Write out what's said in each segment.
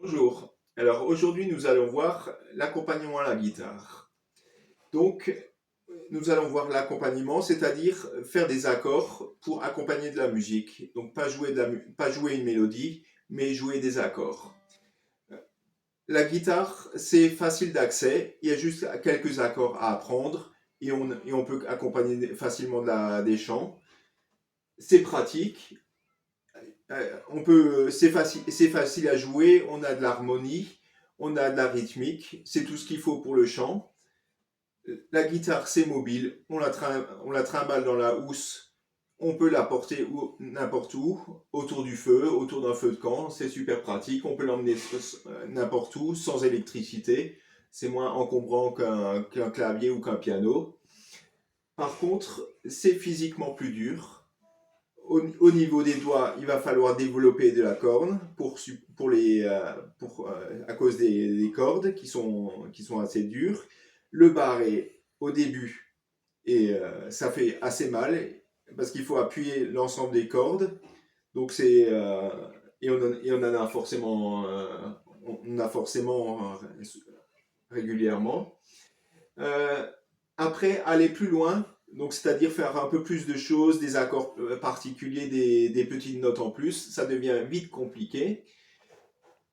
Bonjour. Alors aujourd'hui, nous allons voir l'accompagnement à la guitare. Donc, nous allons voir l'accompagnement, c'est-à-dire faire des accords pour accompagner de la musique. Donc, pas jouer une mélodie, mais jouer des accords. La guitare, c'est facile d'accès. Il y a juste quelques accords à apprendre et on peut accompagner facilement des chants. C'est pratique. C'est facile à jouer, on a de l'harmonie, on a de la rythmique, c'est tout ce qu'il faut pour le chant. La guitare, c'est mobile, on la trimballe dans la housse, on peut la porter n'importe où, autour du feu, autour d'un feu de camp, c'est super pratique, on peut l'emmener n'importe où, sans électricité, c'est moins encombrant qu'un clavier ou qu'un piano. Par contre, c'est physiquement plus dur. Au niveau des doigts, il va falloir développer de la corne à cause des cordes qui sont assez dures. Le barré, au début, ça fait assez mal parce qu'il faut appuyer l'ensemble des cordes. Donc on en a forcément, régulièrement. Euh, Après, aller plus loin, donc c'est-à-dire faire un peu plus de choses, des accords particuliers, des petites notes en plus, ça devient vite compliqué.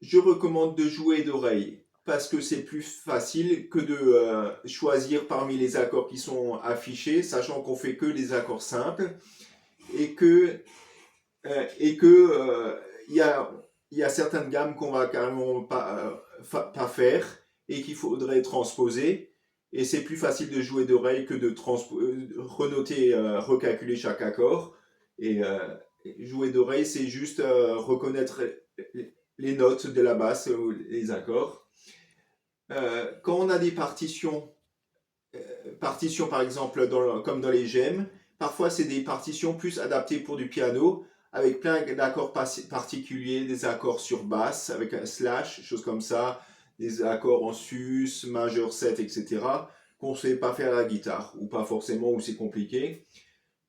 Je recommande de jouer d'oreille parce que c'est plus facile que de choisir parmi les accords qui sont affichés, sachant qu'on fait que les accords simples et que il y a certaines gammes qu'on va carrément pas faire et qu'il faudrait transposer. Et c'est plus facile de jouer d'oreille que de renoter, recalculer chaque accord. Et jouer d'oreille, c'est juste reconnaître les notes de la basse ou les accords. Quand on a des partitions par exemple comme dans les gemmes, parfois c'est des partitions plus adaptées pour du piano, avec plein d'accords particuliers, des accords sur basse, avec un slash, choses comme ça, des accords en sus, majeur 7, etc., qu'on ne sait pas faire à la guitare, ou pas forcément, ou c'est compliqué.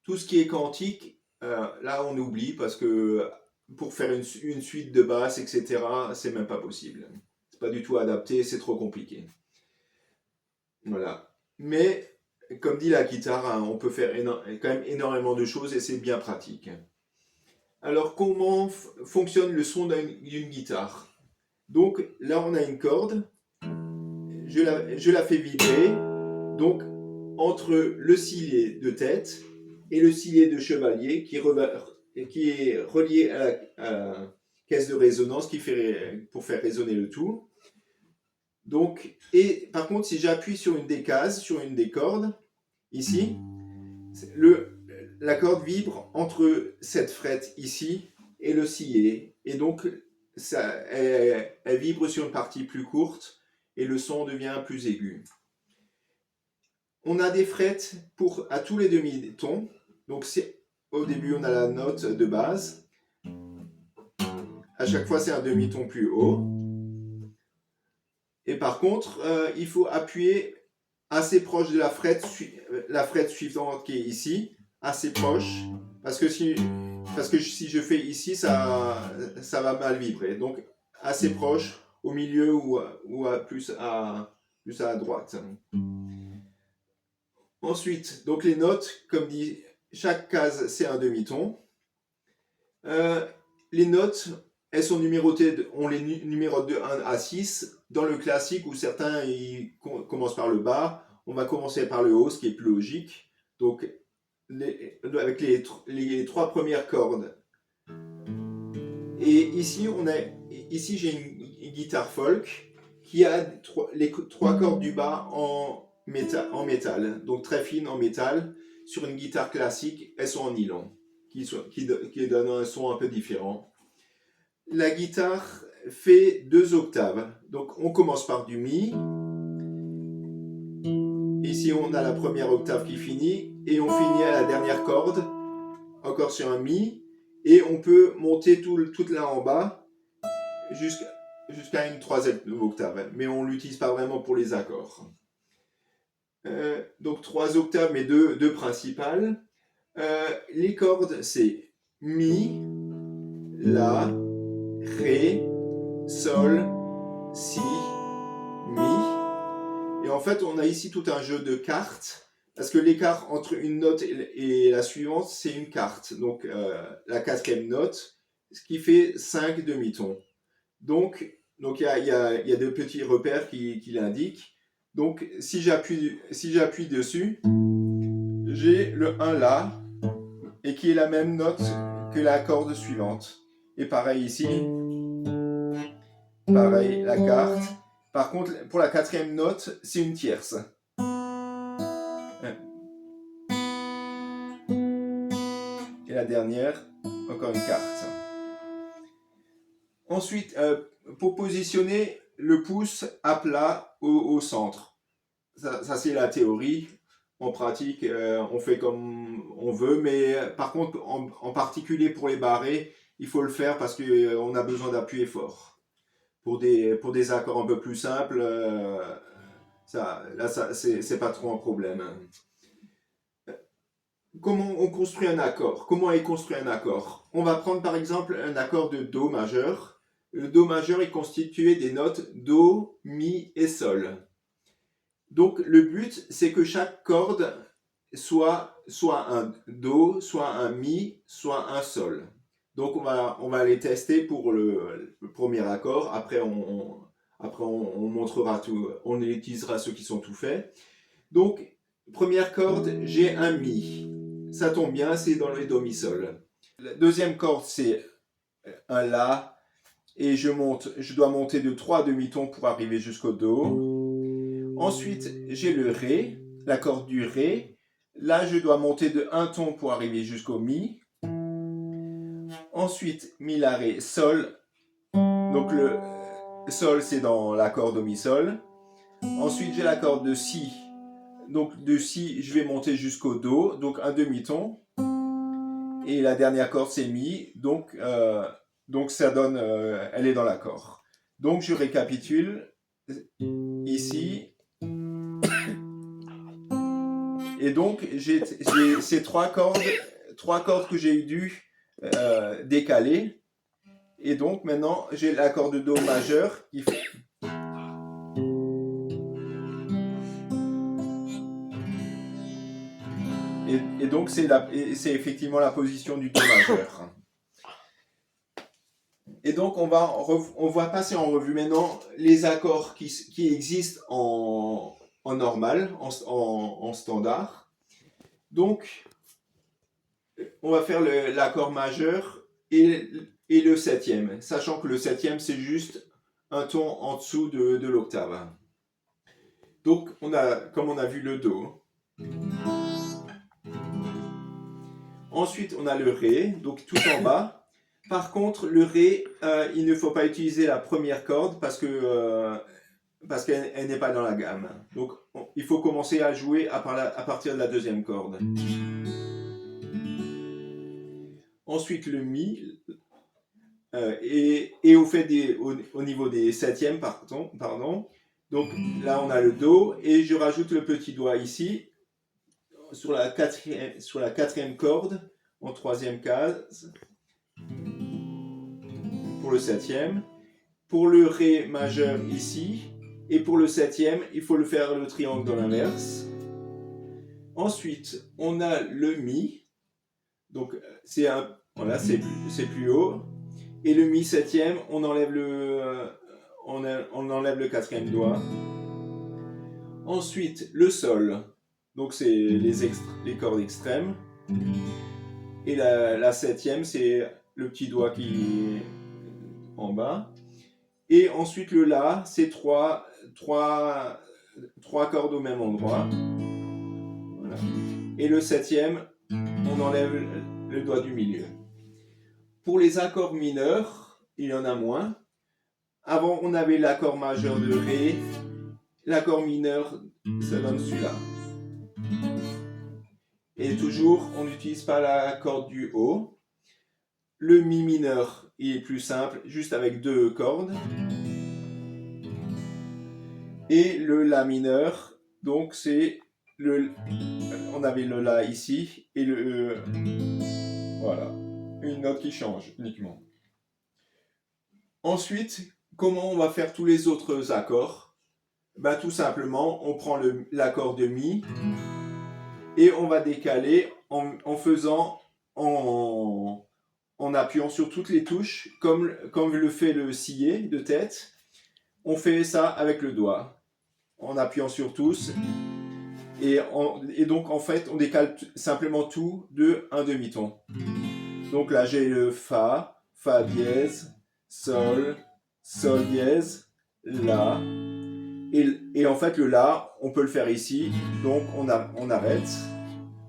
Tout ce qui est quantique, là on oublie, parce que pour faire une suite de basse, etc., c'est même pas possible. C'est pas du tout adapté, c'est trop compliqué. Voilà. Mais, comme dit la guitare, hein, on peut faire quand même énormément de choses et c'est bien pratique. Alors, comment fonctionne le son d'une guitare? Donc, là, on a une corde, je la fais vibrer. Donc, entre le sillet de tête et le sillet de chevalier qui est relié à la caisse de résonance pour faire résonner le tout. Donc, et par contre, si j'appuie sur une des cases, sur une des cordes, ici, la corde vibre entre cette frette ici et le sillet. Et donc, elle vibre sur une partie plus courte et le son devient plus aigu. On a des frettes à tous les demi-tons. Donc, au début, on a la note de base. À chaque fois, c'est un demi-ton plus haut. Et par contre, il faut appuyer assez proche de la frette suivante qui est ici, assez proche, parce que si je fais ici, ça va mal vibrer. Donc assez proche, au milieu plus à droite. Ensuite, donc les notes, comme dit, chaque case c'est un demi-ton. Euh, les notes, elles sont numérotées, on les numérote de 1 à 6. Dans le classique, où certains commencent par le bas, on va commencer par le haut, ce qui est plus logique. Donc, avec les trois premières cordes. Et ici j'ai une guitare folk qui a les trois cordes du bas en métal, donc très fines en métal. Sur une guitare classique, elles sont en nylon, qui donnent un son un peu différent. La guitare fait 2 octaves. Donc on commence par du mi. Ici on a la première octave qui finit et on finit à la dernière corde, encore sur un mi. Et on peut monter toute là en bas jusqu'à une 3e octave. Mais on ne l'utilise pas vraiment pour les accords. Donc 3 octaves, mais deux principales. Les cordes, c'est mi, la, ré, Sol, Si, Mi. Et en fait, on a ici tout un jeu de cartes, parce que l'écart entre une note et la suivante, c'est une carte. Donc la quatrième note, ce qui fait 5 demi-tons. Donc il y a deux petits repères qui l'indiquent. Donc si j'appuie dessus, j'ai le 1 là, et qui est la même note que la corde suivante. Et pareil ici, pareil la carte. Par contre, pour la quatrième note, c'est une tierce. Et la dernière, encore une carte. Ensuite, pour positionner le pouce à plat au centre. Ça c'est la théorie. En pratique, on fait comme on veut, mais par contre, en particulier pour les barrés, il faut le faire parce qu'on a besoin d'appuyer fort. Pour des accords un peu plus simples, c'est pas trop un problème. Comment on construit un accord? Comment est construit un accord? On va prendre par exemple un accord de Do majeur. Le Do majeur est constitué des notes Do, Mi et Sol. Donc le but, c'est que chaque corde soit un Do, soit un Mi, soit un Sol. Donc on va les tester pour le premier accord. Après on montrera tout, on utilisera ceux qui sont tout faits. Donc première corde, j'ai un Mi. Ça tombe bien, c'est dans le Do Mi Sol. La deuxième corde, c'est un La. Et je dois monter de 3 demi-tons pour arriver jusqu'au Do. Ensuite, j'ai le Ré, la corde du Ré. Là, je dois monter de 1 ton pour arriver jusqu'au Mi. Ensuite, Mi, La, Ré, Sol. Donc le Sol, c'est dans l'accord Do, Mi, Sol. Ensuite, j'ai la corde de Si. Donc de Si, je vais monter jusqu'au Do, donc un demi-ton. Et la dernière corde, c'est Mi. Donc ça donne, elle est dans l'accord. Donc je récapitule ici. Et donc j'ai ces trois cordes que j'ai dû décaler. Et donc maintenant j'ai l'accord de Do majeur qui fait. Et donc c'est effectivement la position du Do majeur. Et donc on va passer en revue maintenant les accords qui existent en normal, en standard. Donc on va faire l'accord majeur et le septième, sachant que le septième c'est juste un ton en dessous de l'octave. Donc comme on a vu le Do. Ensuite on a le Ré, donc tout en bas. Par contre, le Ré, il ne faut pas utiliser la première corde parce qu'elle n'est pas dans la gamme. Donc, il faut commencer à jouer à partir de la deuxième corde. Ensuite, le Mi. Et au niveau des septièmes, pardon. Donc, là, on a le Do. Et je rajoute le petit doigt ici, sur la quatrième corde, en troisième case. Pour le septième, pour le Ré majeur ici, et pour le septième, il faut le faire le triangle dans l'inverse. Ensuite, on a le Mi, donc c'est plus haut, et le Mi septième, on enlève le quatrième doigt. Ensuite, le Sol, donc c'est les cordes extrêmes, et la septième, c'est le petit doigt qui est en bas. Et ensuite le La, c'est trois cordes au même endroit. Voilà. Et le septième, on enlève le doigt du milieu. Pour les accords mineurs, il y en a moins. Avant, on avait l'accord majeur de Ré. L'accord mineur, ça donne celui-là. Et toujours, on n'utilise pas la corde du haut. Le Mi mineur, il est plus simple, juste avec 2 cordes. Et le La mineur, donc c'est on avait le La ici, et voilà, une note qui change uniquement. Ensuite, comment on va faire tous les autres accords? Ben, tout simplement, on prend l'accord de Mi et on va décaler en appuyant sur toutes les touches, comme le fait le scié de tête. On fait ça avec le doigt, en appuyant sur tous. Et donc, en fait, on décale simplement tout de un demi-ton. Donc là, j'ai le Fa, Fa dièse, Sol, Sol dièse, La. Et en fait, le La, on peut le faire ici. Donc, on arrête.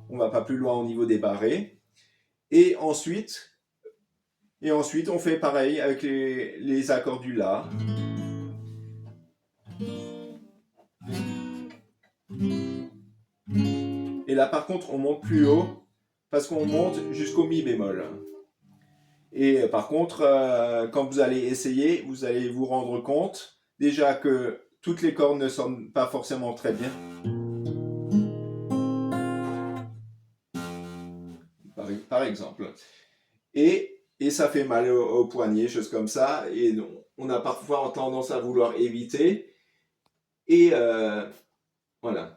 On ne va pas plus loin au niveau des barrés. Et ensuite, on fait pareil avec les accords du La. Et là, par contre, on monte plus haut parce qu'on monte jusqu'au Mi bémol. Et par contre, quand vous allez essayer, vous allez vous rendre compte déjà que toutes les cordes ne sonnent pas forcément très bien. Par exemple. Et ça fait mal au poignet, choses comme ça. Et on a parfois tendance à vouloir éviter. Et voilà.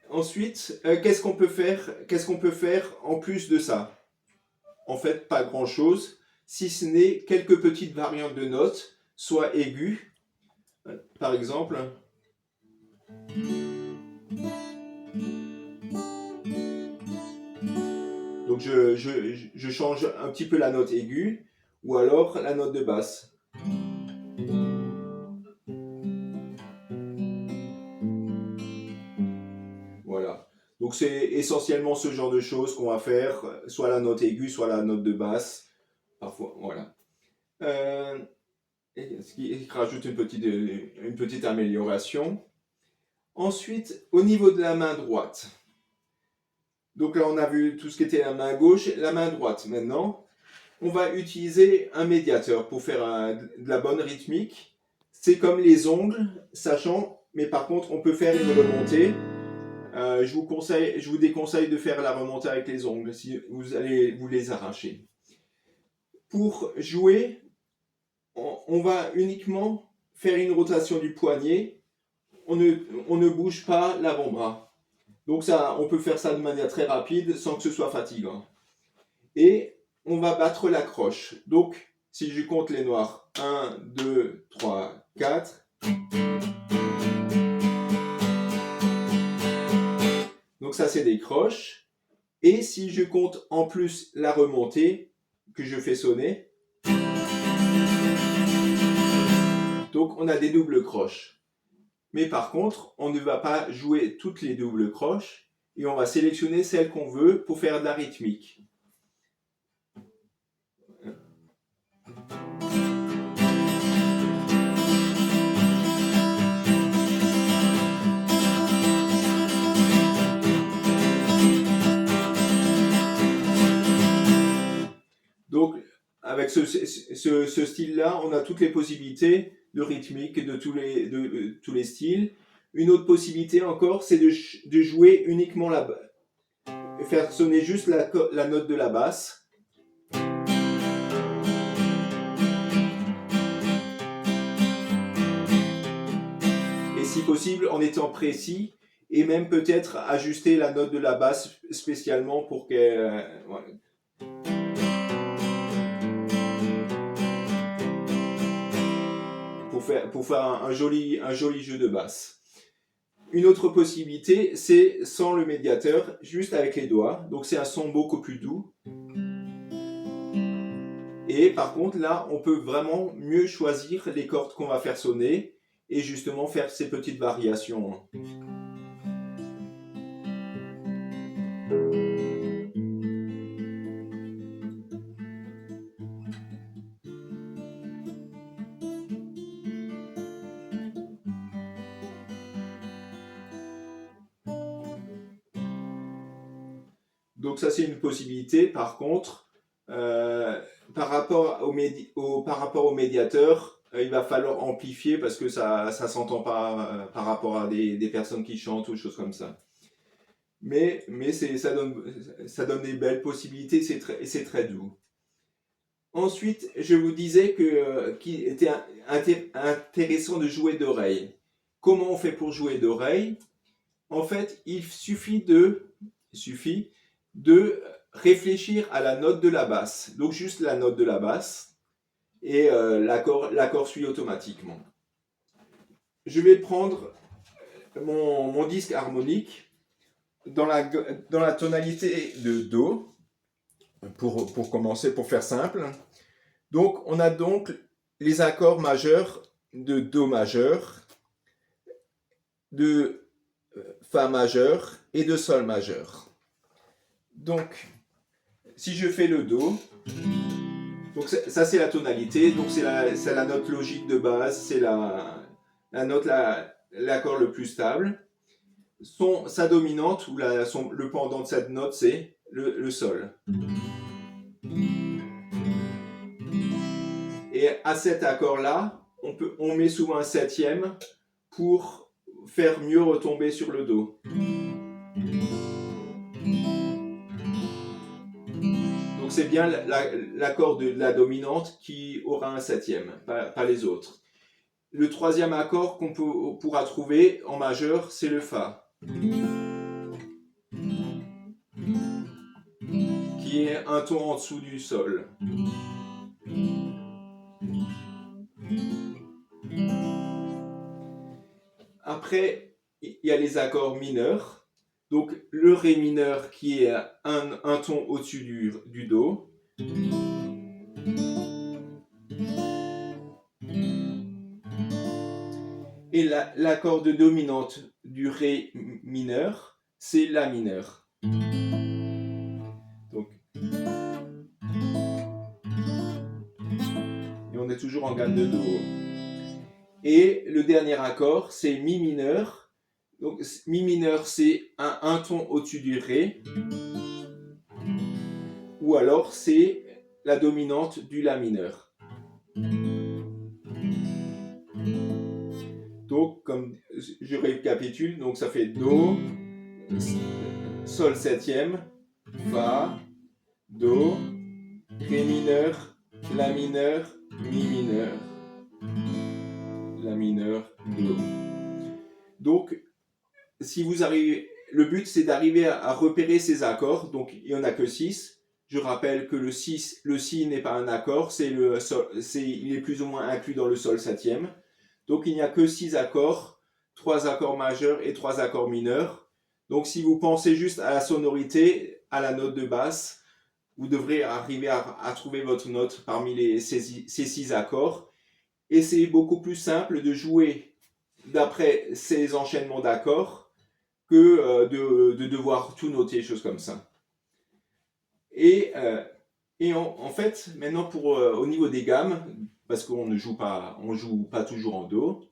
Ensuite, qu'est-ce qu'on peut faire en plus de ça? En fait, pas grand-chose, si ce n'est quelques petites variantes de notes, soit aiguës, par exemple. Donc je change un petit peu la note aiguë, ou alors la note de basse. Voilà. Donc c'est essentiellement ce genre de choses qu'on va faire, soit la note aiguë, soit la note de basse. Parfois, voilà. Ce qui rajoute une petite amélioration. Ensuite, au niveau de la main droite. Donc là, on a vu tout ce qui était la main gauche, la main droite. Maintenant, on va utiliser un médiateur pour faire de la bonne rythmique. C'est comme les ongles, sachant, mais par contre, on peut faire une remontée. Je vous déconseille de faire la remontée avec les ongles, si vous allez vous les arracher. Pour jouer, on va uniquement faire une rotation du poignet. On ne bouge pas l'avant-bras. Donc ça, on peut faire ça de manière très rapide sans que ce soit fatigant. Et on va battre la croche. Donc, si je compte les noirs, 1, 2, 3, 4. Donc ça, c'est des croches. Et si je compte en plus la remontée que je fais sonner, donc on a des doubles croches. Mais par contre, on ne va pas jouer toutes les doubles croches et on va sélectionner celles qu'on veut pour faire de la rythmique. Donc, avec ce style-là, on a toutes les possibilités de rythmique de tous les styles. Une autre possibilité encore, c'est de jouer uniquement faire sonner juste la note de la basse. Et si possible, en étant précis, et même peut-être ajuster la note de la basse spécialement pour qu'elle... pour faire un joli jeu de basse. Une autre possibilité, c'est sans le médiateur, juste avec les doigts. Donc c'est un son beaucoup plus doux. Et par contre, là, on peut vraiment mieux choisir les cordes qu'on va faire sonner et justement faire ces petites variations. Donc ça, c'est une possibilité. Par contre, par rapport au médiateur, il va falloir amplifier parce que ça ne s'entend pas par rapport à des personnes qui chantent ou des choses comme ça. Mais ça donne des belles possibilités et c'est très doux. Ensuite, je vous disais qu'il était intéressant de jouer d'oreille. Comment on fait pour jouer d'oreille? En fait, suffit de réfléchir à la note de la basse. Donc juste la note de la basse et l'accord suit automatiquement. Je vais prendre mon disque harmonique dans la tonalité de Do, pour commencer, pour faire simple. Donc on a donc les accords majeurs de Do majeur, de Fa majeur et de Sol majeur. Donc si je fais le Do, donc ça c'est la tonalité, donc c'est la note logique de base, c'est l'accord le plus stable. Sa dominante, ou le pendant de cette note, c'est le Sol. Et à cet accord-là, on met souvent un septième pour faire mieux retomber sur le Do. Donc c'est bien l'accord de la dominante qui aura un septième, pas les autres. Le troisième accord qu'on pourra trouver en majeur, c'est le Fa, qui est un ton en dessous du Sol. Après, il y a les accords mineurs. Donc le Ré mineur qui est un ton au-dessus du Do. Et l'accord de dominante du Ré mineur, c'est La mineur. Donc, et on est toujours en gamme de Do. Et le dernier accord, c'est Mi mineur. Donc Mi mineur, c'est un ton au-dessus du Ré. Ou alors c'est la dominante du La mineur. Donc, comme je récapitule, donc ça fait Do, Sol septième, Fa, Do, Ré mineur, La mineur, Mi mineur, La mineur, Do. Donc, si vous arrivez, le but c'est d'arriver à repérer ces accords. Donc, il n'y en a que 6. Je rappelle que le Si n'est pas un accord, il est plus ou moins inclus dans le Sol septième. Donc il n'y a que 6 accords, 3 accords majeurs et 3 accords mineurs. Donc si vous pensez juste à la sonorité, à la note de basse, vous devrez arriver à trouver votre note parmi ces 6 accords. Et c'est beaucoup plus simple de jouer d'après ces enchaînements d'accords que de devoir tout noter, choses comme ça. Et en fait, maintenant au niveau des gammes, parce qu'on ne joue pas toujours en Do.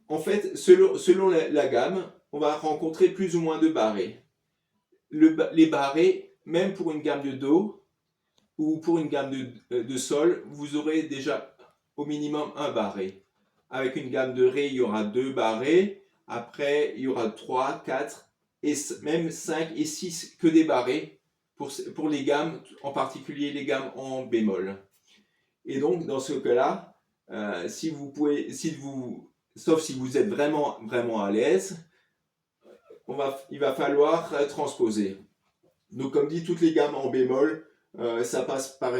En fait, selon la gamme, on va rencontrer plus ou moins de barrés. Les barrés, même pour une gamme de Do ou pour une gamme de Sol, vous aurez déjà au minimum un barré. Avec une gamme de Ré, il y aura 2 barrés. Après, il y aura 3, 4 et même 5 et 6 que des barrés pour les gammes, en particulier les gammes en bémol. Et donc, dans ce cas-là, sauf si vous êtes vraiment, vraiment à l'aise, il va falloir transposer. Donc, comme dit, toutes les gammes en bémol, ça passe par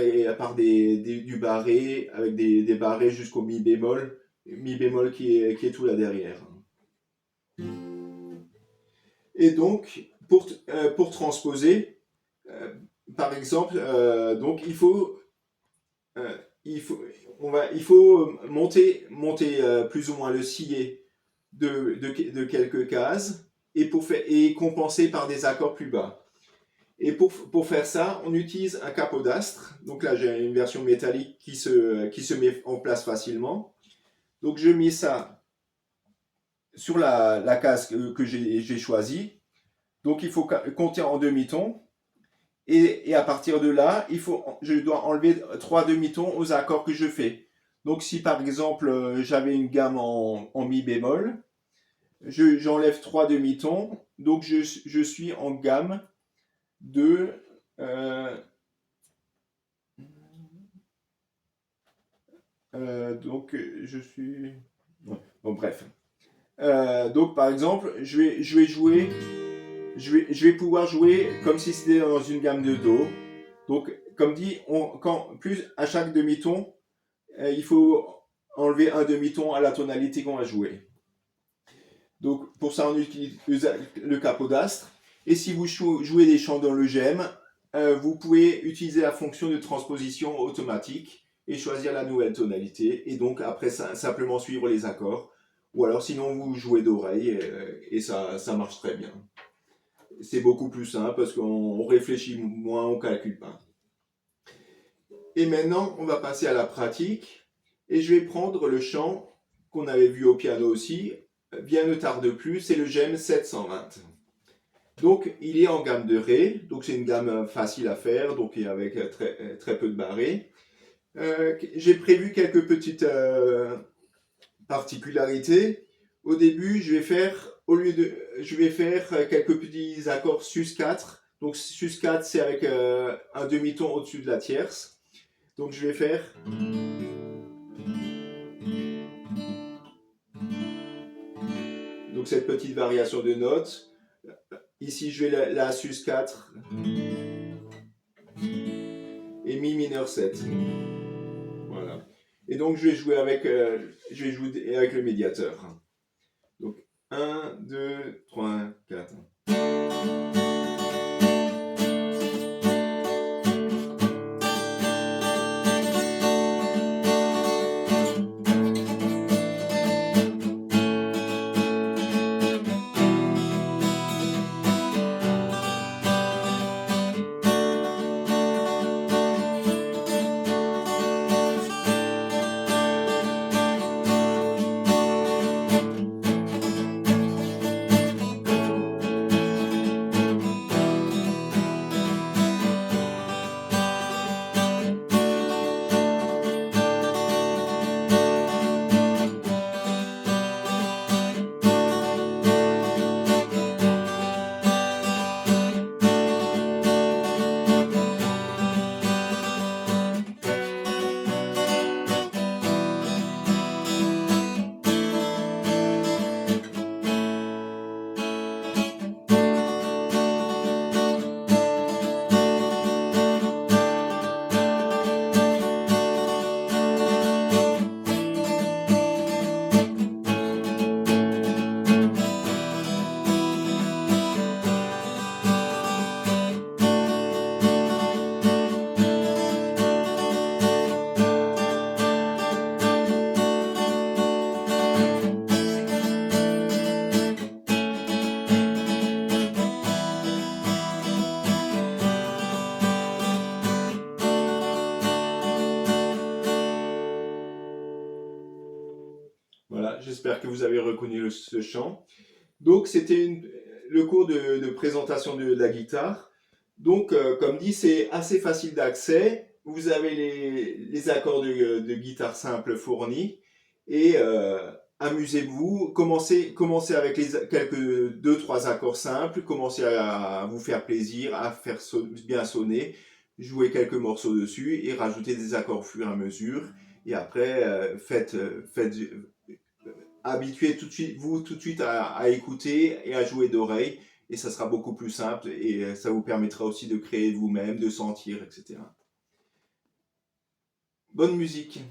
du barré, avec des barrés jusqu'au mi bémol qui est tout là derrière. Et donc, pour transposer, par exemple, donc il faut monter plus ou moins le sillet de quelques cases et compenser par des accords plus bas. Et pour faire ça, on utilise un capodastre. Donc là, j'ai une version métallique qui se met en place facilement. Donc je mets ça sur la case que j'ai choisie. Donc il faut compter en demi-tons. Et à partir de là, je dois enlever 3 demi-tons aux accords que je fais. Donc si par exemple j'avais une gamme en mi bémol, j'enlève 3 demi-tons. Donc je suis en gamme de Euh, donc, je suis... Ouais. Bon, bref. Donc, par exemple, je vais jouer... je vais pouvoir jouer comme si c'était dans une gamme de Do. Donc, comme dit, plus à chaque demi-ton, il faut enlever un demi-ton à la tonalité qu'on va jouer. Donc, pour ça, on utilise le capodastre. Et si vous jouez des chants dans le GEM, vous pouvez utiliser la fonction de transposition automatique et choisir la nouvelle tonalité. Et donc, après, simplement suivre les accords. Ou alors, sinon, vous jouez d'oreille et ça marche très bien. C'est beaucoup plus simple parce qu'on réfléchit moins, on ne calcule pas. Et maintenant, on va passer à la pratique. Et je vais prendre le chant qu'on avait vu au piano aussi, Bien ne tarde plus, c'est le GEM 720. Donc, il est en gamme de Ré, donc c'est une gamme facile à faire, donc avec très peu de barrés. J'ai prévu quelques petites particularités. Au début, je vais faire quelques petits accords sus4. Donc, sus4, c'est avec un demi-ton au-dessus de la tierce. Donc, je vais faire... Donc, cette petite variation de notes. Ici, je vais la sus4 et mi mineur 7. Voilà. Et donc, je vais jouer avec le médiateur. Donc, 1, 2, 3, 4. Voilà, j'espère que vous avez reconnu ce chant. Donc, c'était le cours de présentation de la guitare. Donc, comme dit, c'est assez facile d'accès. Vous avez les accords de guitare simple fournis. Et amusez-vous. Commencez avec quelques 2-3 accords simples. Commencez à vous faire plaisir, à faire bien sonner. Jouez quelques morceaux dessus et rajoutez des accords au fur et à mesure. Et après, habituez vous tout de suite à écouter et à jouer d'oreille, et ça sera beaucoup plus simple, et ça vous permettra aussi de créer vous-même, de sentir, etc. Bonne musique!